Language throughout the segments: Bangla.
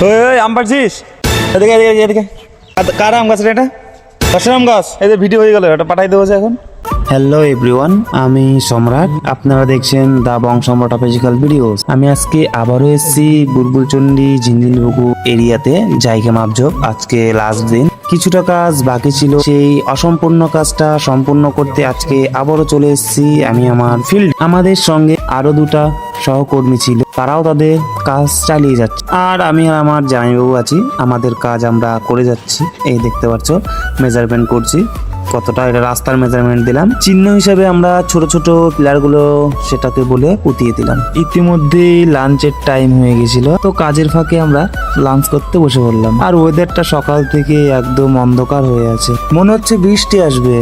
ওই ওই আম পাড়ছিস? এদিকে এদিকে এদিকে। কার আম গাছ রে এটা? দশের আম গাছ। এদের ভিডিও হয়ে গেল, এটা পাঠাই দেবো এখন। হ্যালো এভরিওয়ান, আমি সম্রাট। আপনারা দেখছেন দা বং সম্রাট অফিসিয়াল ভিডিওস। আমি আজকে আবারও এসেছি বুলবুলচন্ডী ঝিঞ্জিলবুকু এরিয়াতে জায়গা মাপজোক। আজকে লাস্ট দিন, কিছুটা কাজ বাকি ছিল, সেই অসম্পূর্ণ কাজটা সম্পূর্ণ করতে আজকে আবারও চলে এসেছি আমি আমার ফিল্ড। আমাদের সঙ্গে আরো দুটা সহকর্মী ছিল, তারাও তাদের কাজ চালিয়ে যাচ্ছে, আর আমি আর আমার জামাইবাবু আছি। আমাদের কাজ আমরা করে যাচ্ছি। এই দেখতে পাচ্ছ মেজারমেন্ট করছি কতটা, এটা রাস্তার মেজারমেন্ট দিলাম। চিহ্ন হিসেবে আমরা ছোট ছোট পিলার গুলো সেটাকে বলে পুঁতিয়ে দিলাম। ইতিমধ্যেই লাঞ্চের টাইম হয়ে গেছিল, তো কাজের ফাঁকে আমরা লাঞ্চ করতে বসে পড়লাম। আর ওয়েদারটা সকাল থেকে একদম অন্ধকার হয়ে আছে, মনে হচ্ছে বৃষ্টি আসবে।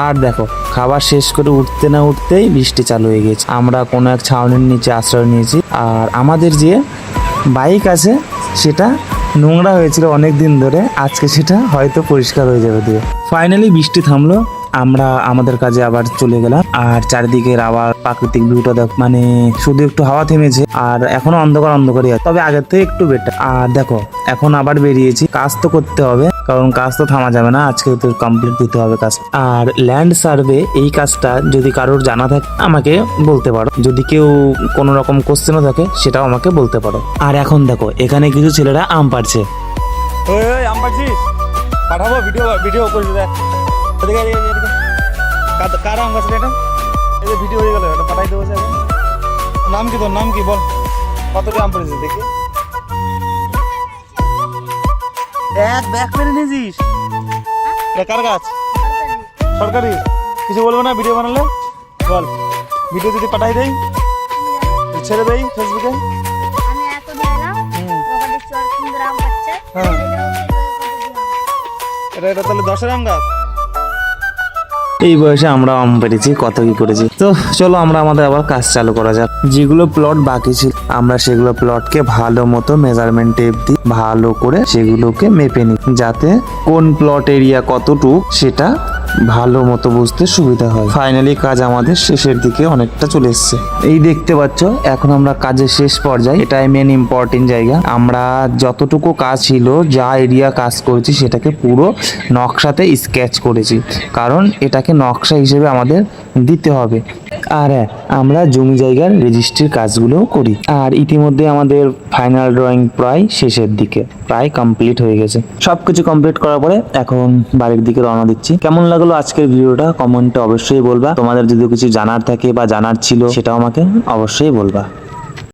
আর দেখো, খাবার শেষ করে উঠতে না উঠতেই বৃষ্টি চালু হয়ে গেছে। আমরা কোনো এক ছাউনির নিচে আশ্রয় নিয়েছি। আর আমাদের যে বাইক আছে সেটা নোংরা হয়েছিল অনেক দিন ধরে, আজকে সেটা হয়তো পরিষ্কার হয়ে যাবে দিয়ে। ফাইনালি বৃষ্টি থামলো, আমরা আমাদের কাজে আবার চলে গেলাম। আর চারিদিকের আবার প্রাকৃতিক ভিউটা দেখ, মানে শুধু একটু হাওয়া থেমেছে আর এখনো অন্ধকার অন্ধকারই আছে, তবে আগের থেকে একটু বেটার। আর দেখো এখন আবার বেরিয়েছি, কাজ তো করতে হবে, কারণ কাজ তো থামা যাবে না, আজকে তো কমপ্লিট দিতে হবে কাজ। আর ল্যান্ড সার্ভে এই কাজটা যদি কারোর জানা থাকে আমাকে বলতে পারো, যদি কেউ কোনো রকম কোশ্চেনও থাকে সেটাও আমাকে বলতে পারো। আর এখন দেখো এখানে কিছু ছেলেরা আম পাড়ছে। ওই ওই আম পাড়ছিস? পাঠাবো ভিডিও, ভিডিও করিস দেখ। এদিকে এদিকে এদিকে। কার আম গাছ রে এটা? এই যে ভিডিও হয়ে গেল, এটা পাঠাই দেবো এখন। নাম কি তোর? নাম কি বল? কতটা আম পড়েছিস দেখি? এক ব্যাগ মেরে নিয়েছিস? এটা কার গাছ? সরকারি? কিছু বলবো না ভিডিও বানালে? বল, ভিডিও যদি পাঠাই দেই, ছেড়ে দেই ফেসবুকে। আমি এত দিলাম ওখানে চোর সুন্দর আম পাচ্ছে। হ্যাঁ, এটা তাহলে 10-এর আম গাছ। এই বয়সে আমরা আম পেরেছি, কত কি করেছি। তো চলো আমরা আমাদের আবার কাজ চালু করা যাক। যেগুলো প্লট বাকি ছিল আমরা সেগুলো প্লটকে ভালো মতো মেজারমেন্ট টেপ দিয়ে ভালো করে সেগুলোকে মেপে নিই, যাতে কোন প্লট এরিয়া কতটুক সেটা ভালো মতো বুঝতে সুবিধা হয়। ফাইনালি কাজ আমাদের শেষের দিকে অনেকটা চলে এসছে। এই দেখতে পাচ্ছ এখন আমরা কাজের শেষ পর্যায়ে, এটাই মেন ইম্পর্টেন্ট জায়গা। আমরা যতটুকু কাজ ছিল, যা এরিয়া কাজ করেছি সেটাকে পুরো নকশাতে স্কেচ করেছি, কারণ এটাকে নকশা হিসেবে আমাদের দিতে হবে। আর হ্যাঁ, আমরা জমি জায়গার রেজিস্ট্রির কাজগুলোও করি। আর ইতিমধ্যে আমাদের ফাইনাল ড্রয়িং প্রায় শেষের দিকে, প্রায় কমপ্লিট হয়ে গেছে। সবকিছু কমপ্লিট করার পরে এখন বাড়ির দিকে রওনা দিচ্ছি। কেমন লাগলো আজকের ভিডিওটা কমেন্টে অবশ্যই বলবা। তোমাদের যদি কিছু জানার থাকে বা জানার ছিল সেটাও আমাকে অবশ্যই বলবা।